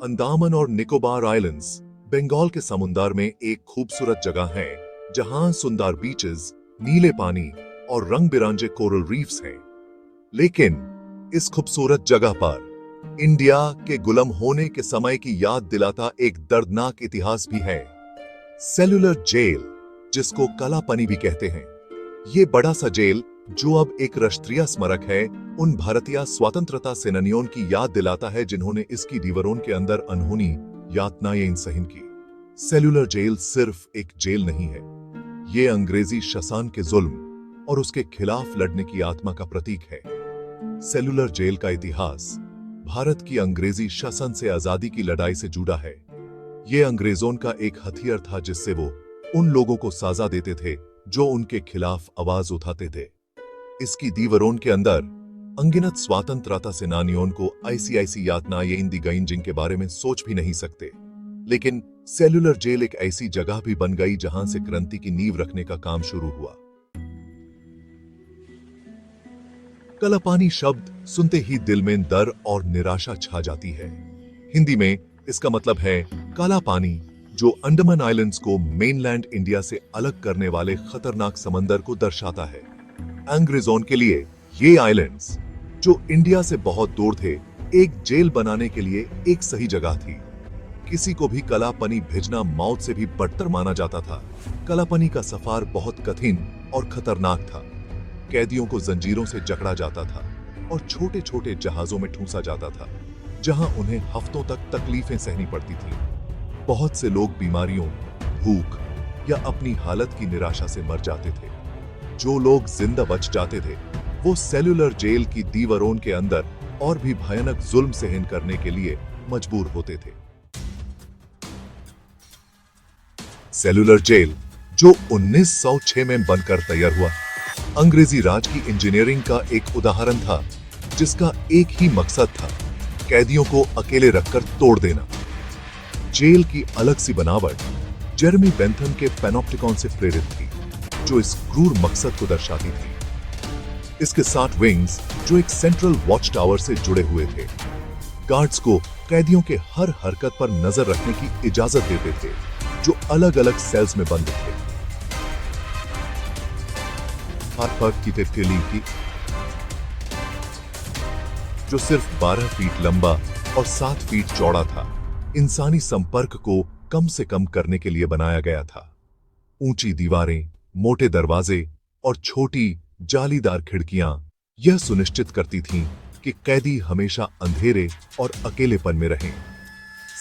अंडमान और निकोबार आइलैंड्स बंगाल के समुंदर में एक खूबसूरत जगह है जहां सुंदर बीचेस, नीले पानी और रंग बिरंगे कोरल रीफ्स हैं। लेकिन इस खूबसूरत जगह पर इंडिया के गुलाम होने के समय की याद दिलाता एक दर्दनाक इतिहास भी है। सेल्यूलर जेल, जिसको कालापानी भी कहते हैं। ये बड़ा सा जेल जो अब एक राष्ट्रीय स्मारक है, उन भारतीय स्वतंत्रता सेनानियों की याद दिलाता है जिन्होंने इसकी दीवारों के अंदर अनहोनी यातनाएं सहन की। सेल्यूलर जेल सिर्फ एक जेल नहीं है, ये अंग्रेजी शासन के जुल्म और उसके खिलाफ लड़ने की आत्मा का प्रतीक है। सेल्यूलर जेल का इतिहास भारत की अंग्रेजी शासन से आजादी की लड़ाई से जुड़ा है। यह अंग्रेजों का एक हथियार था जिससे वो उन लोगों को सजा देते थे जो उनके खिलाफ आवाज उठाते थे। इसकी दीवारों के अंदर अनगिनत स्वतंत्रता सेनानियों को ऐसी यातनाएं दी गईं जिनके बारे में सोच भी नहीं सकते। लेकिन सेल्यूलर जेल एक ऐसी जगह भी बन गई जहां से क्रांति की नींव रखने का काम शुरू हुआ। कालापानी शब्द सुनते ही दिल में डर और निराशा छा जाती है। हिंदी में इसका मतलब है काला पानी, जो अंडमान आइलैंड्स को मेनलैंड इंडिया से अलग करने वाले खतरनाक समंदर को दर्शाता है। अंग्रेजों के लिए ये आइलैंड्स, जो इंडिया से बहुत दूर थे, एक जेल बनाने के लिए एक सही जगह थी। किसी को भी कालापानी भेजना मौत से भी बदतर माना जाता था। कालापानी का सफर बहुत कठिन और खतरनाक था। कैदियों को जंजीरों से जकड़ा जाता था और छोटे छोटे जहाजों में ठूंसा जाता था, जहां उन्हें हफ्तों तक तकलीफें सहनी पड़ती थी। बहुत से लोग बीमारियों, भूख या अपनी हालत की निराशा से मर जाते थे। जो लोग जिंदा बच जाते थे, वो सेल्यूलर जेल की दीवारों के अंदर और भी भयानक जुल्म सहन करने के लिए मजबूर होते थे। सेल्यूलर जेल, जो 1906 में बनकर तैयार हुआ, अंग्रेजी राज की इंजीनियरिंग का एक उदाहरण था, जिसका एक ही मकसद था, कैदियों को अकेले रखकर तोड़ देना। जेल की अलग सी बनावट जेरेमी बेंथम के पैनोप्टिकॉन से प्रेरित थी, जो इस क्रूर मकसद को दर्शाती थी। इसके 60 विंग्स, जो एक सेंट्रल वॉच टावर से जुड़े हुए थे, गार्ड्स को कैदियों के हर हरकत पर नजर रखने की इजाजत देते थे, जो अलग अलग सेल्स में बंद थे। की तितली की, जो सिर्फ 12 फीट लंबा और 7 फीट चौड़ा था, इंसानी संपर्क को कम से कम करने के लिए बनाया गया था। ऊंची दीवारें, मोटे दरवाजे और छोटी जालीदार खिड़कियां यह सुनिश्चित करती थीं कि कैदी हमेशा अंधेरे और अकेलेपन में रहें।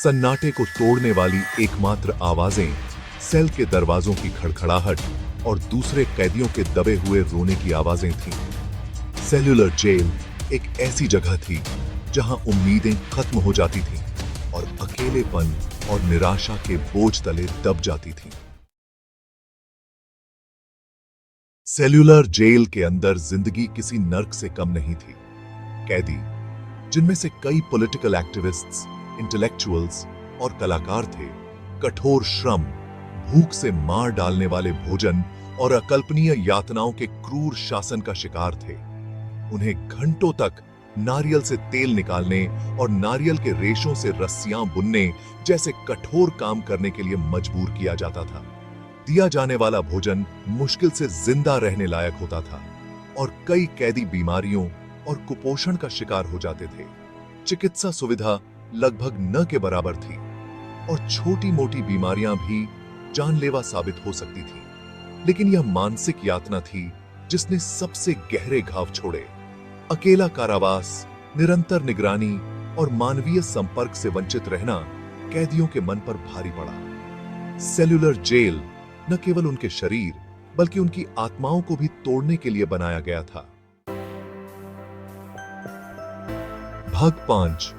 सन्नाटे को तोड़ने वाली एकमात्र आवाजें सेल के दरवाजों की खड़खड़ाहट और दूसरे कैदियों के दबे हुए रोने की आवाजें थीं। सेल्यूलर जेल एक ऐसी जगह थी जहां उम्मीदें खत्म हो जाती थीं और अकेलेपन और निराशा के बोझ तले दब जाती थीं। सेल्यूलर जेल के अंदर जिंदगी किसी नर्क से कम नहीं थी। कैदी, जिनमें से कई पॉलिटिकल एक्टिविस्ट्स, इंटेलेक्चुअल्स और कलाकार थे, कठोर श्रम, भूख से मार डालने वाले भोजन और अकल्पनीय यातनाओं के क्रूर शासन का शिकार थे। उन्हें घंटों तक नारियल से तेल निकालने और नारियल के रेशों से रस्सियां बुनने जैसे कठोर काम करने के लिए मजबूर किया जाता था। दिया जाने वाला भोजन मुश्किल से जिंदा रहने लायक होता था और कई कैदी बीमारियों और कुपोषण का शिकार हो जाते थे। चिकित्सा सुविधा लगभग न के बराबर थी और छोटी मोटी बीमारियां भी जानलेवा साबित हो सकती थी। लेकिन यह मानसिक यातना थी जिसने सबसे गहरे घाव छोड़े। अकेला कारावास, निरंतर निगरानी और मानवीय संपर्क से वंचित रहना कैदियों के मन पर भारी पड़ा। सेल्यूलर जेल न केवल उनके शरीर बल्कि उनकी आत्माओं को भी तोड़ने के लिए बनाया गया था। भाग 5,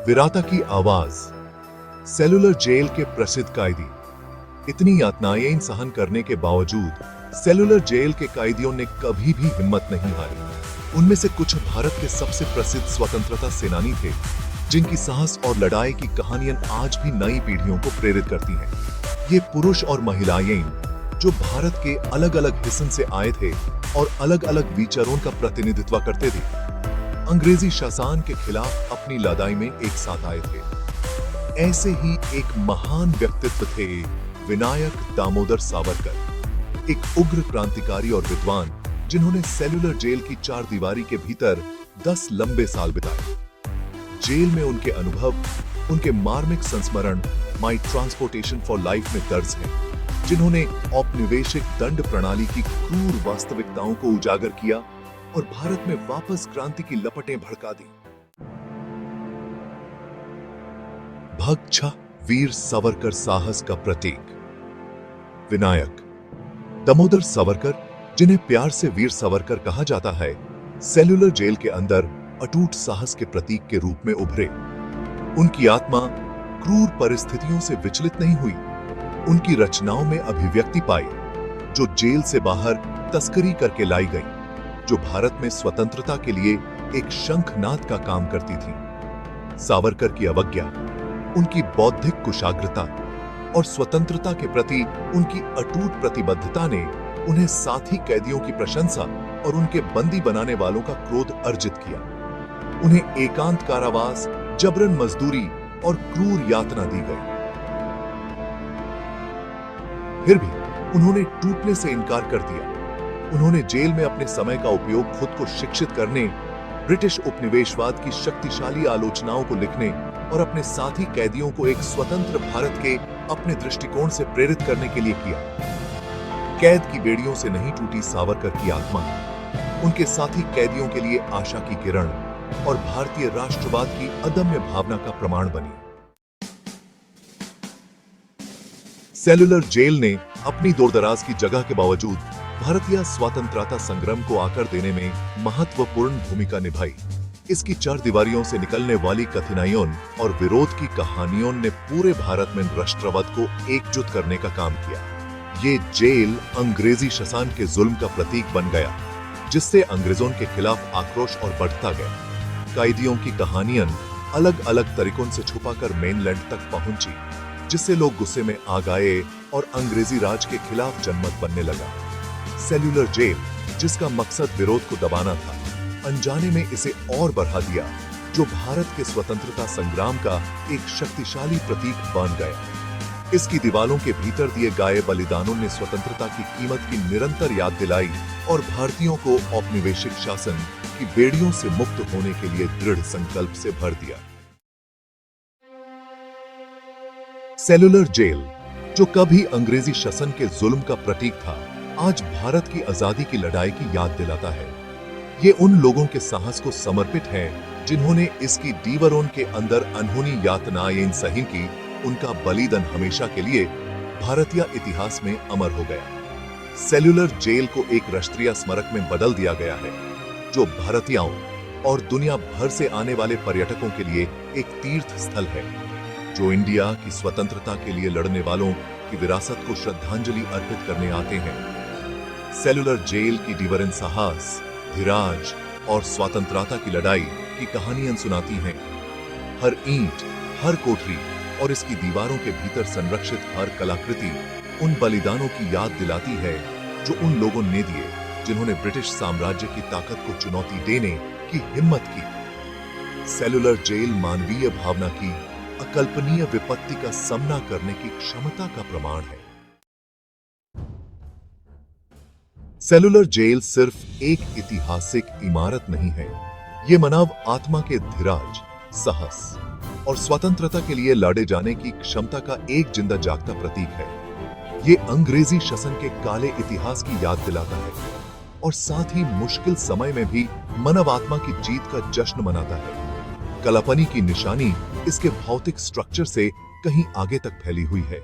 विराता की आवाज। सेल्यूलर जेल के प्रसिद्ध कैदी। इतनी यातनाएं सहन करने के बावजूद सेल्यूलर जेल के कैदियों ने कभी भी हिम्मत नहीं हारी। उनमें से कुछ भारत के सबसे प्रसिद्ध स्वतंत्रता सेनानी थे, जिनकी साहस और लड़ाई की कहानियां आज भी नई पीढ़ियों को प्रेरित करती हैं। ये पुरुष और महिलाएं जो भारत के अलग अलग हिस्सों से आए थे और अलग अलग विचारों का प्रतिनिधित्व करते थे, अंग्रेजी शासन के खिलाफ अपनी लड़ाई में एक साथ आए थे। ऐसे ही एक महान व्यक्तित्व थे विनायक दामोदर सावरकर, एक उग्र क्रांतिकारी और विद्वान जिन्होंने सेल्युलर जेल की चार दीवारी के भीतर 10 लंबे साल बिताए। जेल में उनके अनुभव, उनके मार्मिक संस्मरण माई ट्रांसपोर्टेशन फॉर लाइफ में दर्ज हैं, जिन्होंने औपनिवेशिक दंड प्रणाली की क्रूर वास्तविकताओं को उजागर किया और भारत में वापस क्रांति की लपटें भड़का दी। भक्त छा वीर सावरकर साहस का प्रतीक। विनायक दामोदर सावरकर, जिन्हें प्यार से वीर सावरकर कहा जाता है, सेल्युलर जेल के अंदर अटूट साहस के प्रतीक के रूप में उभरे। उनकी आत्मा क्रूर परिस्थितियों से विचलित नहीं हुई, उनकी रचनाओं में अभिव्यक्ति पाई, जो जेल से बाहर तस्करी करके लाई गई, जो भारत में स्वतंत्रता के लिए एक शंखनाद का काम करती थी। सावरकर की अवज्ञा, उनकी बौद्धिक कुशाग्रता और स्वतंत्रता के प्रति उनकी अटूट प्रतिबद्धता ने उन्हें साथी कैदियों की प्रशंसा और उनके बंदी बनाने वालों का क्रोध अर्जित किया। उन्हें एकांत कारावास, जबरन मजदूरी और क्रूर यातना दी गई। फिर भी उन्होंने टूटने से इनकार कर दिया। उन्होंने जेल में अपने समय का उपयोग खुद को शिक्षित करने, ब्रिटिश उपनिवेशवाद की शक्तिशाली आलोचनाओं को लिखने और अपने साथी कैदियों को एक स्वतंत्र भारत के अपने दृष्टिकोण से प्रेरित करने के लिए किया। कैद की बेड़ियों से नहीं टूटी सावरकर की आत्मा उनके साथी कैदियों के लिए आशा की किरण और भारतीय राष्ट्रवाद की अदम्य भावना का प्रमाण बनी। सेल्युलर जेल ने अपनी दूरदराज की जगह के बावजूद भारतीय स्वतंत्रता संग्राम को आकर देने में महत्वपूर्ण भूमिका निभाई। इसकी चार दीवारियों से निकलने वाली कठिनाइयों और विरोध की कहानियों ने पूरे भारत में राष्ट्रवाद को एकजुट करने का काम किया। ये जेल अंग्रेजी शासन के जुल्म का प्रतीक बन गया, जिससे अंग्रेजों के खिलाफ आक्रोश और बढ़ता गया। कैदियों की कहानियां अलग अलग तरीकों से छुपाकर मेनलैंड तक पहुंची, जिससे लोग गुस्से में आ गए और अंग्रेजी राज के खिलाफ जनमत बनने लगा। सेल्युलर जेल, जिसका मकसद विरोध को दबाना था, अनजाने में इसे और बढ़ा दिया, जो भारत के स्वतंत्रता संग्राम का एक शक्तिशाली प्रतीक बन गया। इसकी दीवारों के भीतर दिए गए बलिदानों ने स्वतंत्रता की कीमत की निरंतर याद दिलाई और भारतीयों को औपनिवेशिक शासन की बेड़ियों से मुक्त होने के लिए दृढ़ संकल्प से भर दिया। सेल्युलर जेल, जो कभी अंग्रेजी शासन के जुल्म का प्रतीक था, आज भारत की आजादी की लड़ाई की याद दिलाता है। ये उन लोगों के साहस को समर्पित है जिन्होंने इसकी दीवारों के अंदर अनहोनी यातनाएं सही की। उनका बलिदान हमेशा के लिए भारतीय इतिहास में अमर हो गया। सेल्युलर जेल को एक राष्ट्रीय स्मारक में बदल दिया गया है, जो भारतीयों और दुनिया भर से आने वाले पर्यटकों के लिए एक तीर्थ स्थल है, जो इंडिया की स्वतंत्रता के लिए लड़ने वालों की विरासत को श्रद्धांजलि अर्पित करने आते हैं। सेल्युलर जेल की दीवारें साहस, धीरज और स्वतंत्रता की लड़ाई की कहानियां सुनाती हैं। हर ईंट, हर कोठरी और इसकी दीवारों के भीतर संरक्षित हर कलाकृति उन बलिदानों की याद दिलाती है जो उन लोगों ने दिए जिन्होंने ब्रिटिश साम्राज्य की ताकत को चुनौती देने की हिम्मत की। सेल्युलर जेल मानवीय भावना की अकल्पनीय विपत्ति का सामना करने की क्षमता का प्रमाण है। सेल्युलर जेल सिर्फ एक ऐतिहासिक इमारत नहीं है, ये मानव आत्मा के धीरज, साहस और स्वतंत्रता के लिए लड़े जाने की क्षमता का एक जिंदा जागता प्रतीक है। ये अंग्रेजी शासन के काले इतिहास की याद दिलाता है और साथ ही मुश्किल समय में भी मानव आत्मा की जीत का जश्न मनाता है। कलापनी की निशानी इसके भौतिक स्ट्रक्चर से कहीं आगे तक फैली हुई है।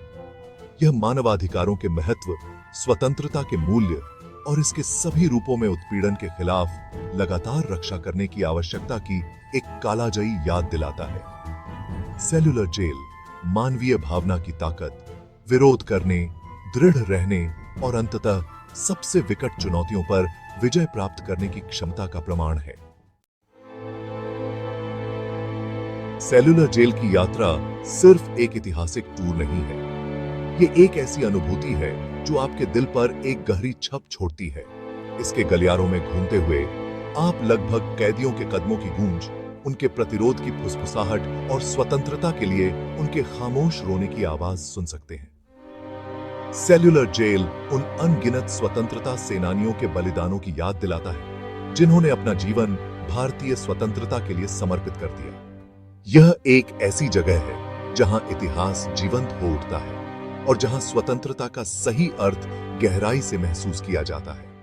यह मानवाधिकारों के महत्व, स्वतंत्रता के मूल्य और इसके सभी रूपों में उत्पीड़न के खिलाफ लगातार रक्षा करने की आवश्यकता की एक कालाजयी याद दिलाता है। सेल्युलर जेल मानवीय भावना की ताकत, विरोध करने, दृढ़ रहने और अंततः सबसे विकट चुनौतियों पर विजय प्राप्त करने की क्षमता का प्रमाण है। सेल्युलर जेल की यात्रा सिर्फ एक ऐतिहासिक टूर नहीं है, ये एक ऐसी अनुभूति है जो आपके दिल पर एक गहरी छप छोड़ती है। इसके गलियारों में घूमते हुए आप लगभग कैदियों के कदमों की गूंज उनके प्रतिरोध की फुसफुसाहट और स्वतंत्रता के लिए उनके खामोश रोने की आवाज सुन सकते हैं। सेल्युलर जेल उन अनगिनत स्वतंत्रता सेनानियों के बलिदानों की याद दिलाता है जिन्होंने अपना जीवन भारतीय स्वतंत्रता के लिए समर्पित कर दिया। यह एक ऐसी जगह है जहां इतिहास जीवंत हो उठता है और जहां स्वतंत्रता का सही अर्थ गहराई से महसूस किया जाता है।